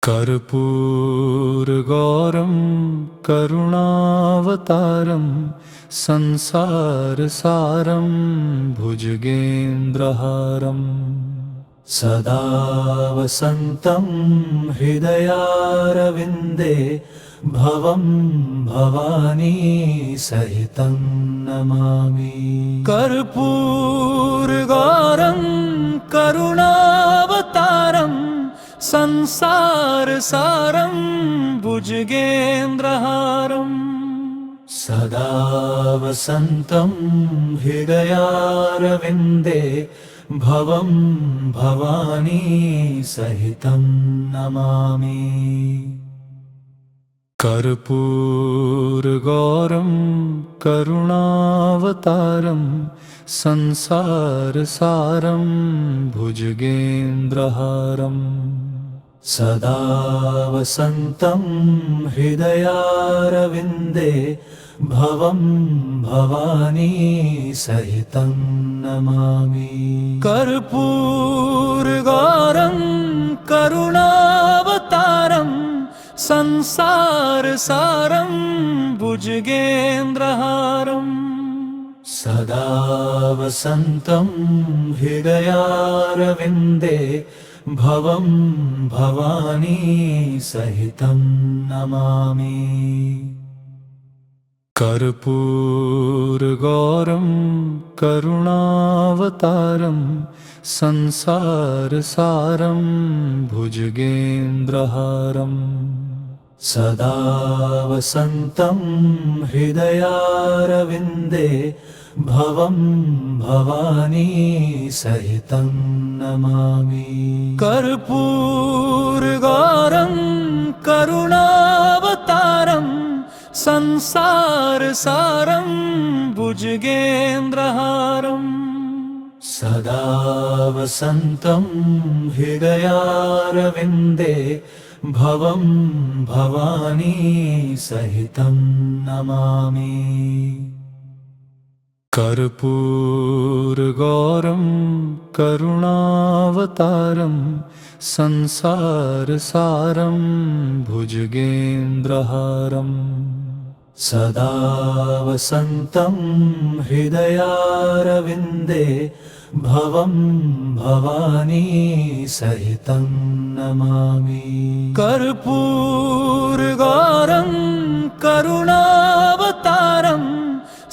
कर्पूरगौरं करुणावतारं संसारसारं भुजगेन्द्रहारं सदा वसन्तं हृदयारविन्दे भवं भवानी सहितं नमामि। कर्पूरगौरं करुणावतारं संसारसारं भुजगेन्द्रहारं सदा वसन्तं हृदयारविन्दे भवं भवानी सहितं नमामि। कर्पूरगौरं करुणावतारं संसारसारं भुजगेन्द्रहारं सदा वसन्तं हृदयारविन्दे भवं भवानी सहितं नमामि। कर्पूरगौरं करुणावतारं संसारसारं भुजगेन्द्रहारं सदा वसन्तं हृदयारविन्दे भवं भवानी सहितं नमामि। कर्पूरगौरं करुणावतारं संसारसारं भुजगेन्द्रहारं सदा वसन्तं हृदयारविन्दे भवं भवानी सहितं नमामि। कर्पूरगौरं करुणावतारं संसारसारं भुजगेन्द्रहारं सदा वसन्तं हृदयारविन्दे भवं भवानी सहितं नमामि। कर्पूरगौरं करुणावतारं संसारसारं भुजगेन्द्रहारं सदा वसन्तं हृदयारविन्दे भवं भवानी सहितं नमामि। कर्पूरगौरं करुणावतारं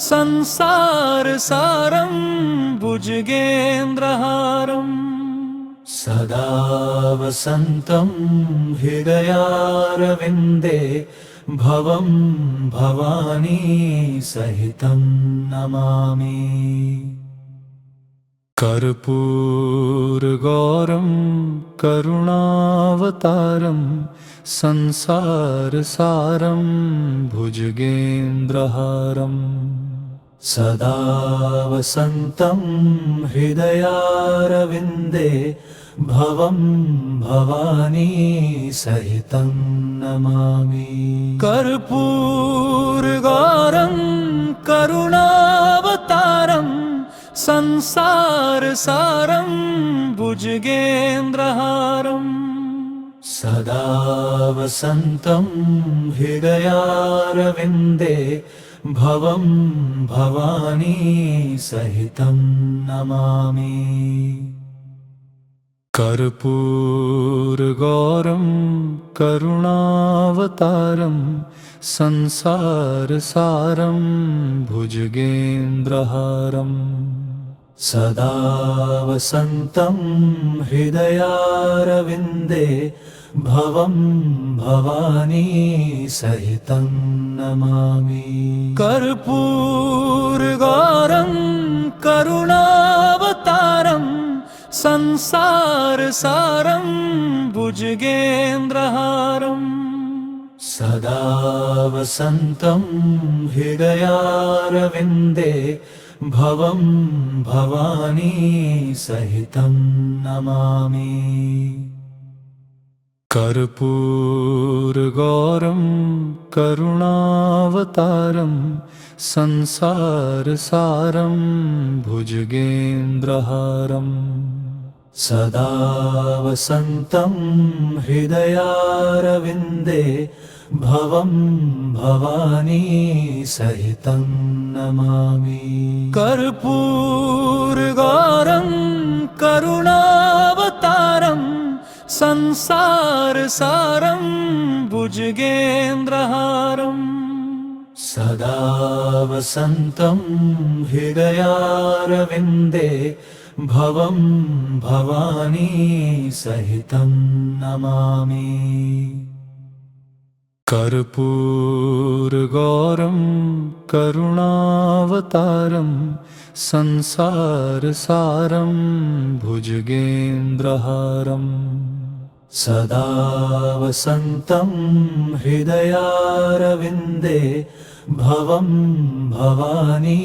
संसारसारं भुजगेन्द्रहारं सदा वसन्तं हृदयारविन्दे भवं भवानी सहितं नमामि। कर्पूरगौरं करुणावतारं संसारसारं भुजगेन्द्रहारं सदा वसन्तं हृदयारविन्दे भवं भवानी सहितं नमामि। कर्पूरगौरं करुणावतारं संसारसारं भुजगेन्द्रहारं सदा वसन्तं हृदयारविन्दे भवं भवानी सहितं नमामि। कर्पूरगौरं करुणावतारं संसारसारं भुजगेन्द्रहारं सदा वसन्तं हृदयारविन्दे भवं भवानी सहितं नमामि। कर्पूरगौरं करुणावतारं संसारसारं भुजगेन्द्रहारं सदा वसन्तं हृदयारविन्दे भवं भवानी सहितं नमामि। कर्पूरगौरं करुणावतारं संसारसारं भुजगेन्द्रहारं सदा वसन्तं हृदयारविन्दे भवं भवानी सहितं नमामि। कर्पूरगौरं करुणावतारं संसारसारं भुजगेन्द्रहारं सदा वसन्तं हृदयारविन्दे भवं भवानी सहितं नमामि। कर्पूरगौरं करुणावतारं संसारसारं भुजगेन्द्रहारं सदा वसन्तं हृदयारविन्दे भवं भवानी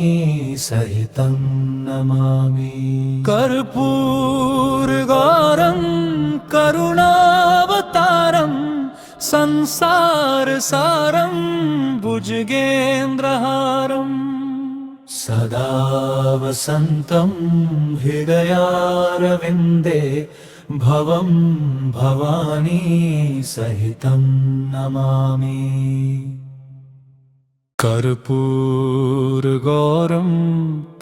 सहितं नमामि। कर्पूरगौरं करुणावतारं संसारसारं भुजगेन्द्रहारं सदा वसन्तं हृदयारविन्दे भवं भवानी सहितं नमामि। कर्पूरगौरं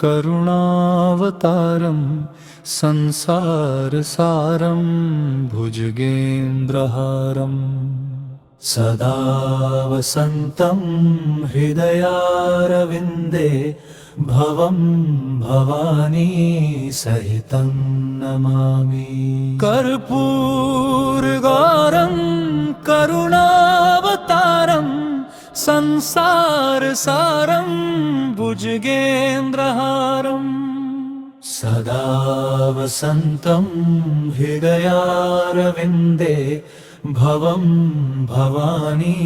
करुणावतारं संसारसारं भुजगेन्द्रहारं सदा वसन्तं हृदयारविन्दे भवं भवानी सहितं नमामि। कर्पूरगौरं करुणावतारं संसारसारं भुजगेन्द्रहारं सदा वसन्तं हृदयारविन्दे भवं भवानी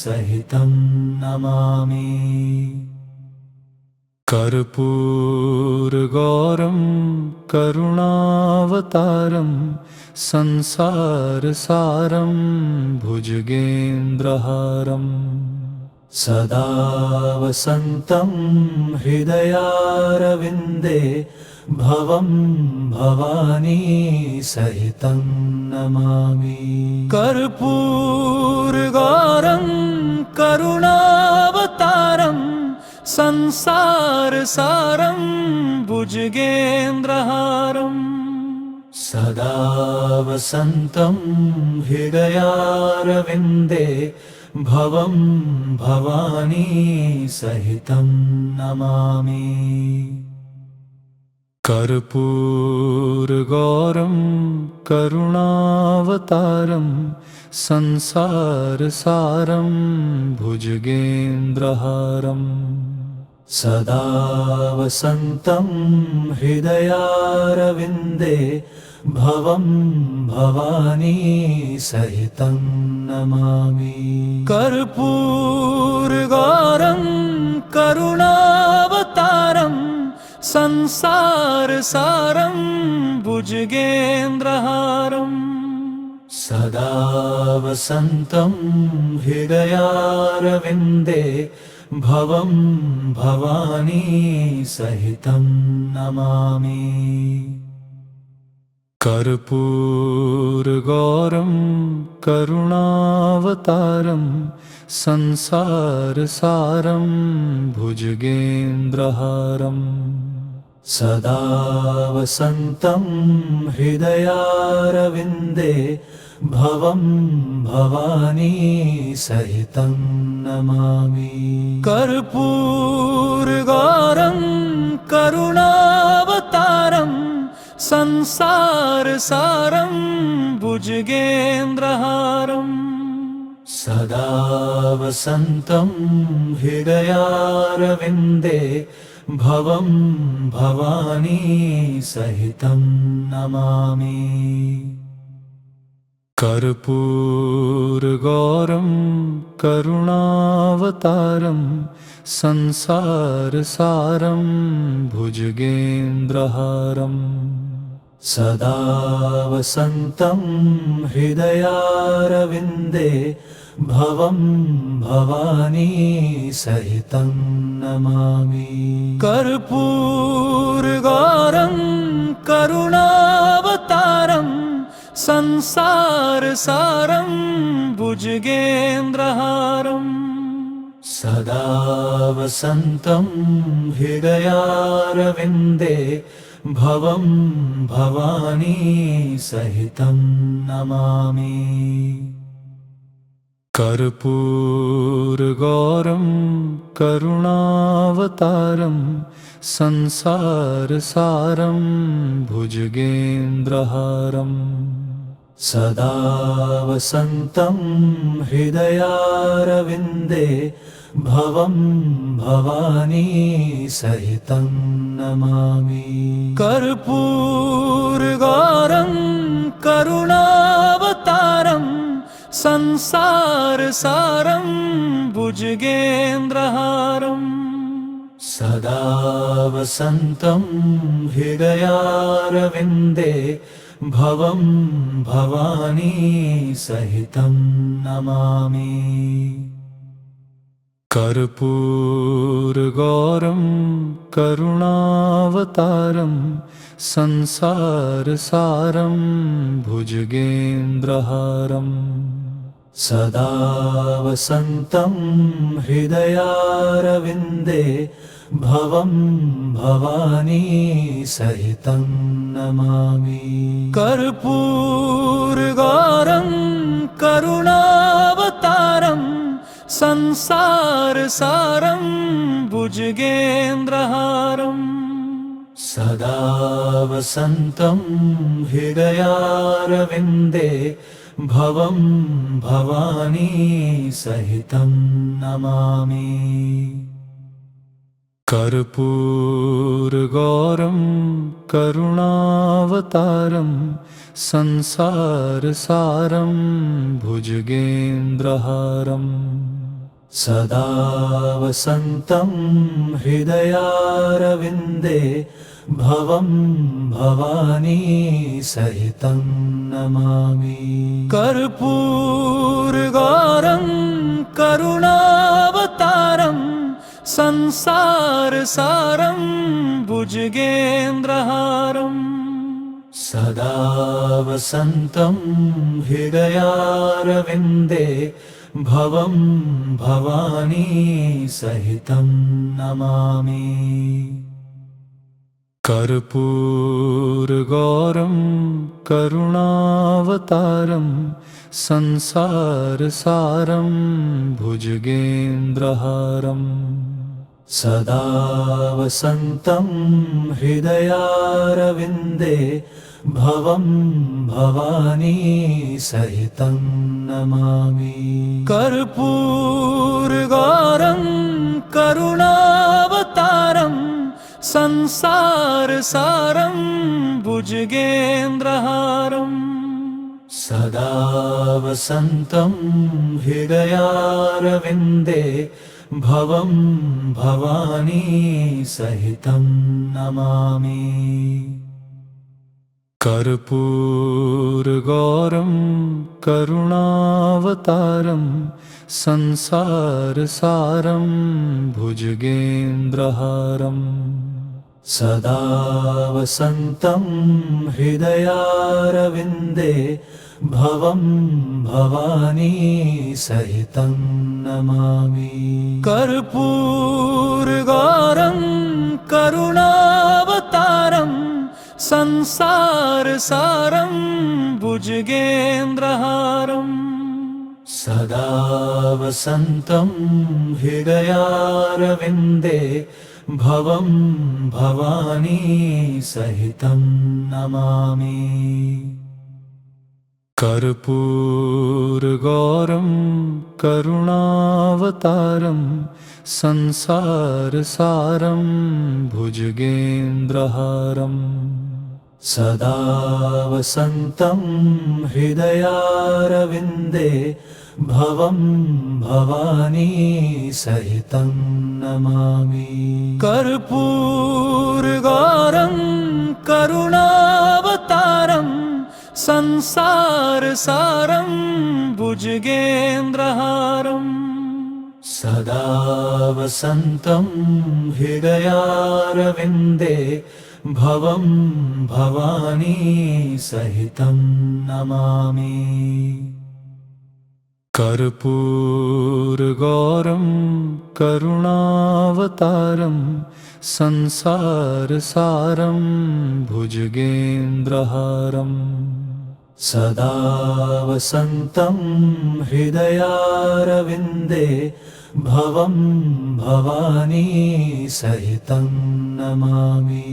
सहितं नमामि। कर्पूरगौरं करुणावतारं संसारसारं भुजगेन्द्रहारं सदा वसन्तं हृदयारविन्दे भवं भवानी सहितं नमामि। कर्पूरगौरं करुणावतारं संसारसारं भुजगेन्द्रहारं सदा वसन्तं हृदयारविन्दे भवं भवानी सहितं नमामि। कर्पूरगौरं करुणावतारं संसारसारं भुजगेन्द्रहारं सदा वसन्तं हृदयारविन्दे भवं भवानी सहितं नमामि। कर्पूरगौरं करुणावतारं संसारसारं भुजगेन्द्रहारं सदा वसन्तं हृदयारविन्दे भवं भवानी सहितं नमामि। कर्पूरगौरं करुणावतारं संसारसारं भुजगेन्द्रहारं सदा वसन्तं हृदयारविन्दे भवं भवानी सहितं नमामि। कर्पूरगौरं करुणावतारं संसारसारं भुजगेन्द्रहारं सदा वसन्तं हृदयारविन्दे भवं भवानी सहितं नमामि। कर्पूरगौरं करुणावतारं संसारसारं भुजगेन्द्रहारं सदा वसन्तं हृदयारविन्दे भवं भवानी सहितं नमामि। कर्पूरगौरं करुणावतारं संसारसारं भुजगेन्द्रहारम् सदा वसन्तं हृदयारविन्दे भवं भवानी सहितं नमामि कर्पूरगौरं करुणावतारं संसारसारं भुजगेन्द्रहारम् सदा वसन्तं हृदयारविन्दे भवं भवानी सहितं नमामि कर्पूरगौरं करुणावतारं संसारसारं भुजगेन्द्रहारम् सदा वसन्तं हृदयारविन्दे भवं भवानी सहितं नमामि कर्पूरगौरं करुणावतारं संसारसारं भुजगेन्द्रहारम् सदा वसन्तं हृदयारविन्दे भवं भवानी सहितं नमामि कर्पूरगौरं करुणावतारं संसारसारं भुजगेन्द्रहारम् सदा वसन्तं हृदयारविन्दे भवं भवानी सहितं नमामि कर्पूरगौरं करुणावतारं संसारसारं भुजगेन्द्रहारम् सदा वसन्तं हृदयारविन्दे भवं भवानी सहितं नमामि कर्पूरगौरं करुणावतारं संसारसारं भुजगेन्द्रहारम् सदा वसन्तं हृदयारविन्दे भवं भवानी सहितं नमामि कर्पूरगौरं करुणावतारं संसारसारं भुजगेन्द्रहारम् सदा वसन्तं हृदयारविन्दे भवं भवानी सहितं नमामि कर्पूरगौरं करुणावतारं संसारसारं भुजगेन्द्रहारम् सदा वसन्तं हृदयारविन्दे भवं भवानी सहितं नमामि कर्पूरगौरं करुणावतारं संसारसारं भुजगेन्द्रहारम् सदा वसन्तं हृदयारविन्दे भवं भवानी सहितं नमामि कर्पूरगौरं करुणावतारं संसारसारं भुजगेन्द्रहारम् सदा वसन्तं हृदयारविन्दे भवं भवानी सहितं नमामि कर्पूरगौरं करुणावतारं संसारसारं भुजगेन्द्रहारम् सदा वसन्तं हृदयारविन्दे भवं भवानी सहितं नमामि कर्पूरगौरं करुणावतारं संसारसारं भुजगेन्द्रहारम् सदा वसन्तं हृदयारविन्दे भवं भवानी सहितं नमामि। कर्पूरगौरं करुणावतारं संसारसारं भुजगेन्द्रहारम् सदा वसन्तं हृदयारविन्दे भवं भवानी सहितं नमामि।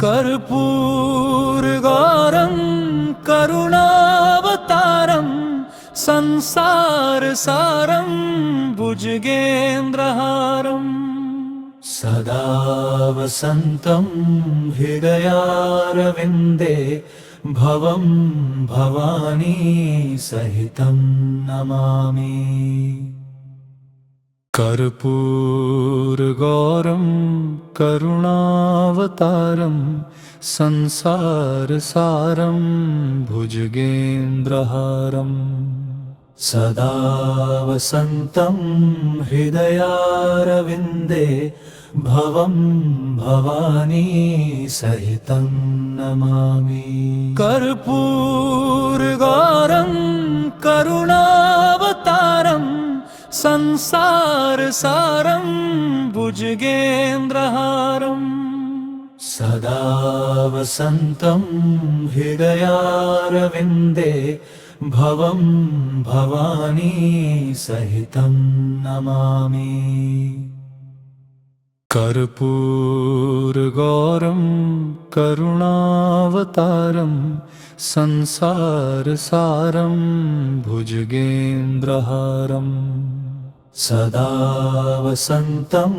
कर्पूरगौरं करुणावतारं संसारसारं भुजगेन्द्रहारम् सदा वसन्तं हृदयारविन्दे भवं भवानी सहितं नमामि। कर्पूरगौरं करुणावतारं संसारसारं भुजगेन्द्रहारम् सदा वसन्तं हृदयारविन्दे भवं भवानी सहितं नमामि। कर्पूरगौरं करुणावतारं संसारसारं भुजगेन्द्रहारम् सदा वसन्तं हृदयारविन्दे भवं भवानी सहितं नमामि। कर्पूरगौरं करुणावतारं संसारसारं भुजगेन्द्रहारम् सदा वसन्तं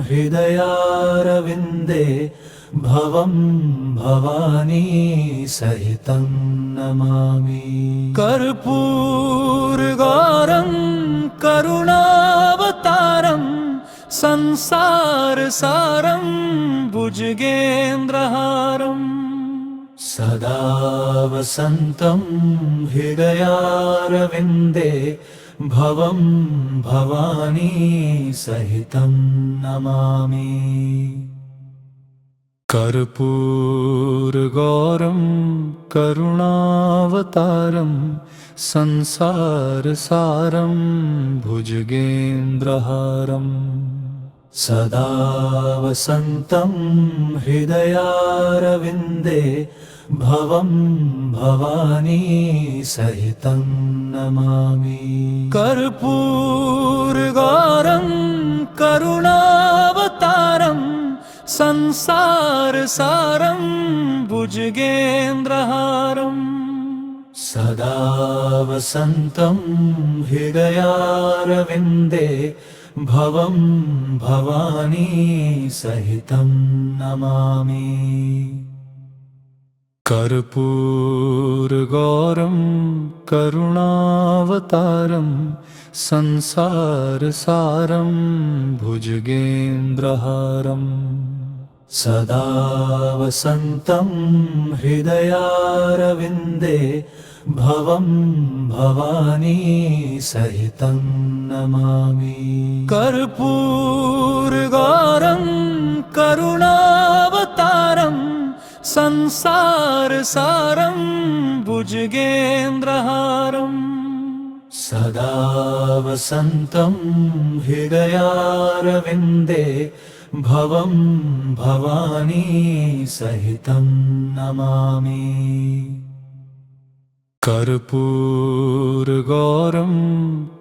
हृदयारविन्दे भवं भवानी सहितं नमामि। कर्पूरगौरं करुणावतारं संसारसारं भुजगेन्द्रहारम् सदा वसन्तं हृदयारविन्दे भवं भवानी सहितं नमामि। कर्पूरगौरं करुणावतारं संसारसारं भुजगेन्द्रहारम् सदा वसन्तं हृदयारविन्दे भवं भवानी सहितं नमामि। कर्पूरगौरं करुणावतारं संसारसारं भुजगेन्द्रहारम् सदा वसन्तं हृदयारविन्दे भवं भवानी सहितं नमामि। कर्पूरगौरं करुणावतारं संसारसारं भुजगेन्द्रहारम् सदा वसन्तं हृदयारविन्दे भवं भवानी सहितं नमामि। कर्पूरगौरं करुणावतारं संसारसारं भुजगेन्द्रहारम् सदा वसन्तं हृदयारविन्दे भवं भवानी सहितं नमामि। कर्पूरगौरं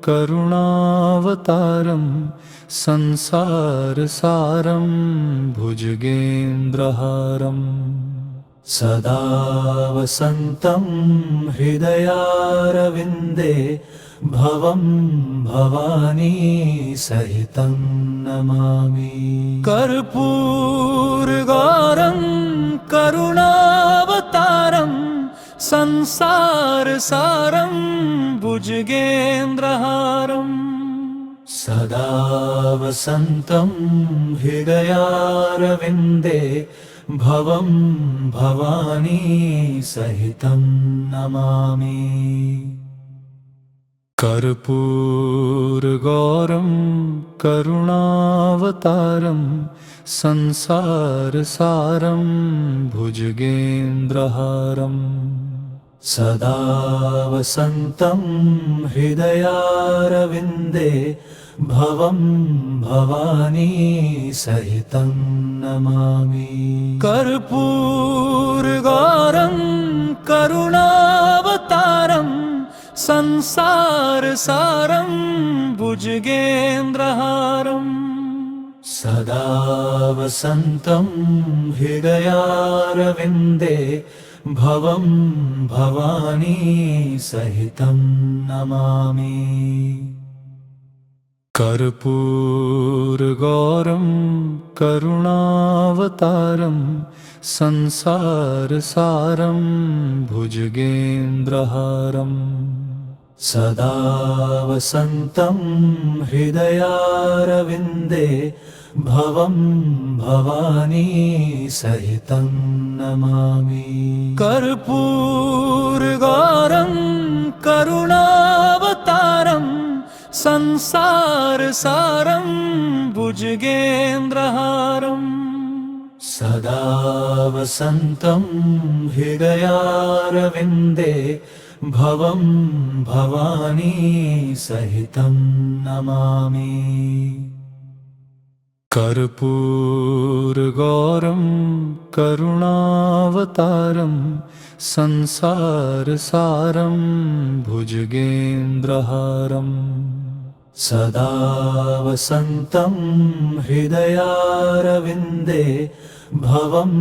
करुणावतारं संसारसारं भुजगेन्द्रहारम् सदा वसन्तं हृदयारविन्दे भवं भवानी सहितं नमामि। कर्पूरगौरं करुणावतारं संसारसारं भुजगेन्द्रहारम् सदा वसन्तं हृदयारविन्दे भवं भवानी सहितं नमामि। कर्पूरगौरं करुणावतारं संसारसारं भुजगेन्द्रहारम् सदा वसन्तं हृदयारविन्दे भवं भवानी सहितं नमामि। कर्पूरगौरं करुणावतारं संसारसारं भुजगेन्द्रहारम् सदा वसन्तं हृदयारविन्दे भवं भवानी सहितं नमामि। कर्पूरगौरं करुणावतारं संसारसारं भुजगेन्द्रहारम् सदा वसन्तं हृदयारविन्दे भवं भवानी सहितं नमामि। कर्पूरगौरं करुणावतारं संसारसारं भुजगेन्द्रहारम् सदा वसन्तं हृदयारविन्दे भवं भवानी सहितं नमामि। कर्पूरगौरं करुणावतारं संसारसारं भुजगेन्द्रहारम् सदा वसन्तं हृदयारविन्दे भवं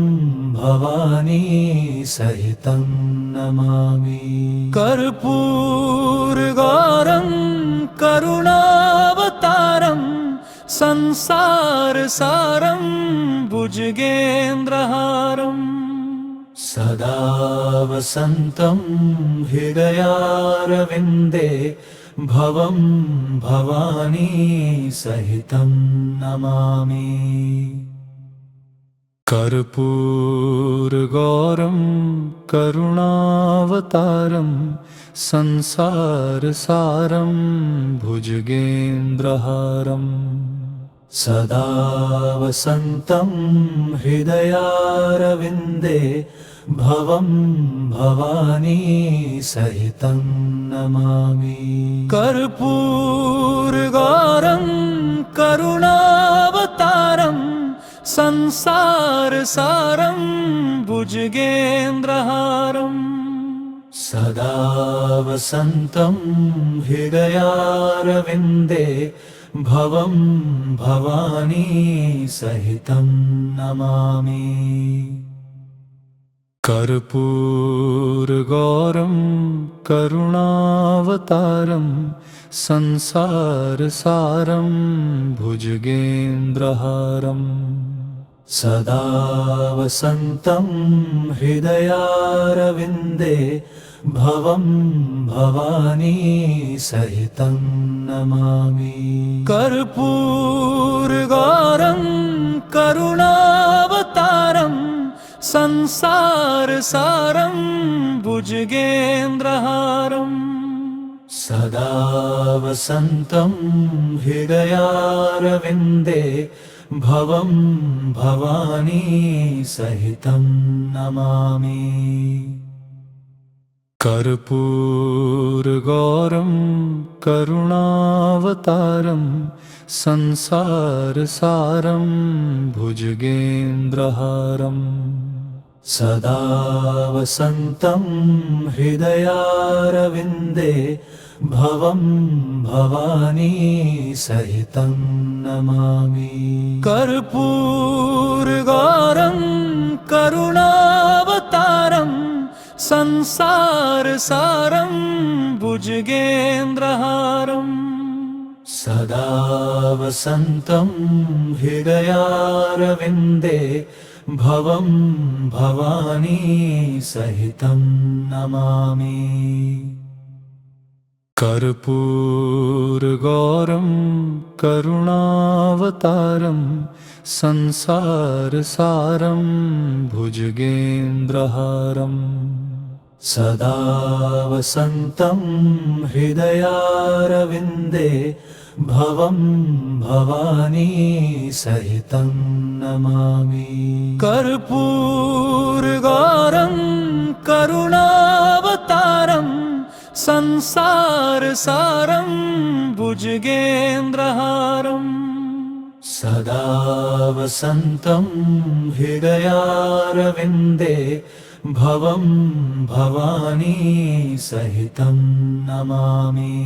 भवानी सहितं नमामि। कर्पूरगौरं करुणावतारं संसारसारं भुजगेन्द्रहारम् सदा वसन्तं हृदयारविन्दे भवं भवानी सहितं नमामि। कर्पूरगौरं करुणावतारं संसारसारं भुजगेन्द्रहारम् सदा वसन्तं हृदयारविन्दे भवं भवानी सहितं नमामि। कर्पूरगौरं करुणावतारं संसारसारं भुजगेन्द्रहारम् सदा वसन्तं हृदयारविन्दे भवं भवानी सहितं नमामि। कर्पूरगौरं करुणावतारं संसारसारं भुजगेन्द्रहारम् सदा वसन्तं हृदयारविन्दे भवं भवानी सहितं नमामि। कर्पूरगौरं करुणावतारं संसारसारं भुजगेन्द्रहारम् सदा वसन्तं हृदयारविन्दे भवं भवानी सहितं नमामि। कर्पूरगौरं करुणावतारं संसारसारं भुजगेन्द्रहारम् सदा वसन्तं हृदयारविन्दे भवं भवानी सहितं नमामि। कर्पूरगौरं करुणावतारं संसारसारं भुजगेन्द्रहारम् सदा वसन्तं हृदयारविन्दे भवं भवानी सहितं नमामि। कर्पूरगौरं करुणावतारं संसारसारं भुजगेन्द्रहारम् सदा वसन्तं हृदयारविन्दे भवं भवानी सहितं नमामि। कर्पूरगौरं करुणावतारं संसारसारं भुजगेन्द्रहारम् सदा वसन्तं हृदयारविन्दे भवं भवानी सहितं नमामि।